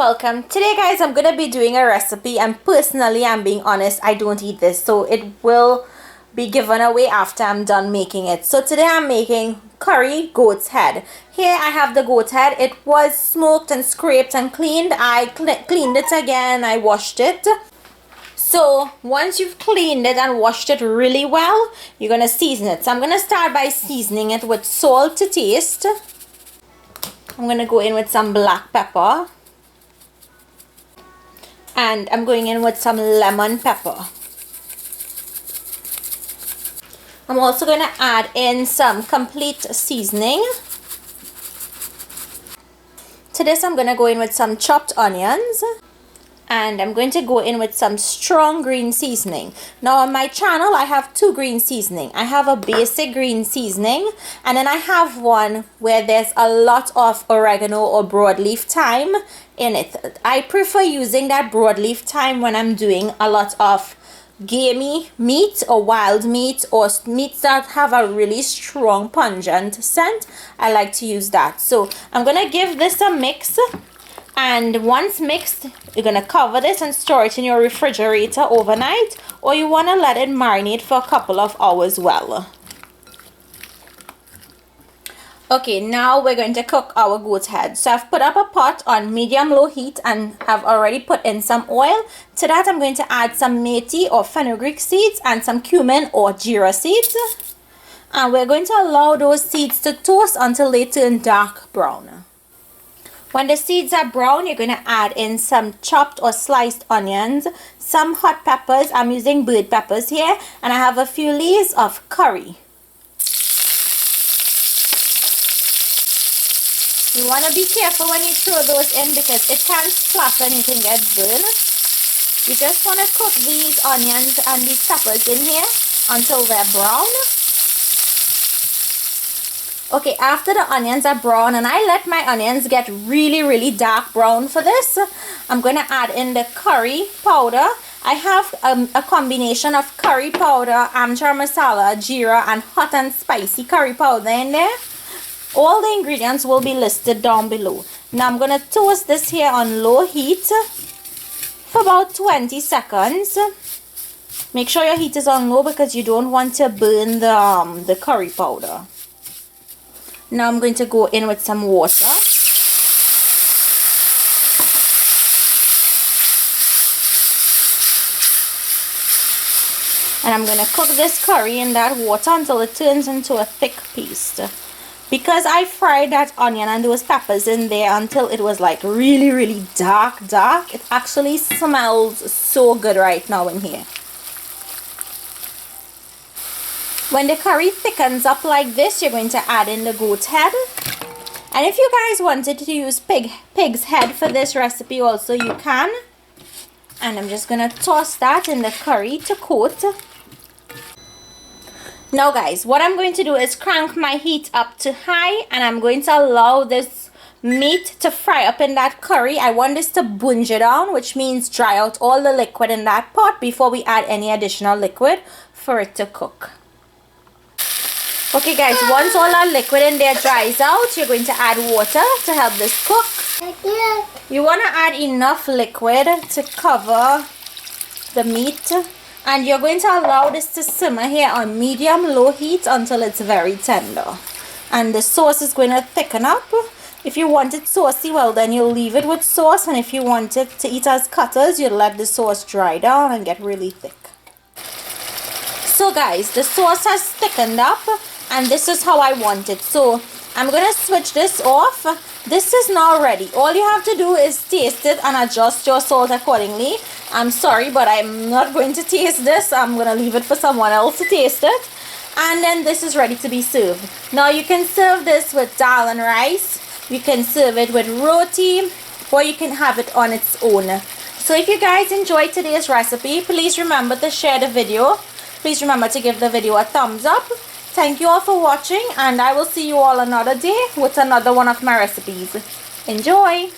welcome. Today guys, I'm gonna be doing a recipe, and personally, I'm being honest, I don't eat this, so it will be given away after I'm done making it. So today I'm making curry goat's head. Here I have the goat head. It was smoked and scraped and cleaned. I cleaned it again. I washed it. So once you've cleaned it and washed it really well, you're gonna season it. So I'm gonna start by seasoning it with salt to taste. I'm gonna go in with some black pepper, and I'm going in with some lemon pepper. I'm also going to add in some complete seasoning. To this I'm going to go in with some chopped onions, and I'm going to go in with some strong green seasoning. Now on my channel I have two green seasoning. I have a basic green seasoning, and then I have one where there's a lot of oregano or broadleaf thyme in it. I prefer using that broadleaf thyme when I'm doing a lot of gamey meat or wild meat or meats that have a really strong pungent scent. I like to use that. So I'm gonna give this a mix, and once mixed you're gonna cover this and store it in your refrigerator overnight, or you want to let it marinate for a couple of hours well. Okay, now we're going to cook our goat head. So I've put up a pot on medium-low heat, and I've already put in some oil. To that I'm going to add some methi or fenugreek seeds and some cumin or geera seeds. And we're going to allow those seeds to toast until they turn dark brown. When the seeds are brown, you're going to add in some chopped or sliced onions, some hot peppers. I'm using bird peppers here, and I have a few leaves of curry. You want to be careful when you throw those in because it can splatter and you can get burned. You just want to cook these onions and these peppers in here until they're brown. Okay, after the onions are brown, and I let my onions get really dark brown for this, I'm going to add in the curry powder. I have a combination of curry powder, amchar masala, jeera, and hot and spicy curry powder in there. All the ingredients will be listed down below. Now I'm going to toast this here on low heat for about 20 seconds. Make sure your heat is on low because you don't want to burn the curry powder. Now I'm going to go in with some water. And I'm going to cook this curry in that water until it turns into a thick paste. Because I fried that onion and those peppers in there until it was like really dark, it actually smells so good right now in here. When the curry thickens up like this, you're going to add in the goat head. And if you guys wanted to use pig's head for this recipe also, you can. And I'm just going to toss that in the curry to coat. Now guys, what I'm going to do is crank my heat up to high, and I'm going to allow this meat to fry up in that curry. I want this to bunge down, which means dry out all the liquid in that pot before we add any additional liquid for it to cook. Okay guys, once all our liquid in there dries out, you're going to add water to help this cook. You want to add enough liquid to cover the meat. And you're going to allow this to simmer here on medium-low heat until it's very tender. And the sauce is going to thicken up. If you want it saucy, well then you'll leave it with sauce. And if you want it to eat as cutters, you'll let the sauce dry down and get really thick. So guys, the sauce has thickened up, and this is how I want it. So I'm going to switch this off. This is now ready. All you have to do is taste it and adjust your salt accordingly. I'm sorry, but I'm not going to taste this. I'm going to leave it for someone else to taste it. And then this is ready to be served. Now you can serve this with dal and rice. You can serve it with roti, or you can have it on its own. So if you guys enjoyed today's recipe, please remember to share the video. Please remember to give the video a thumbs up. Thank you all for watching, and I will see you all another day with another one of my recipes. Enjoy!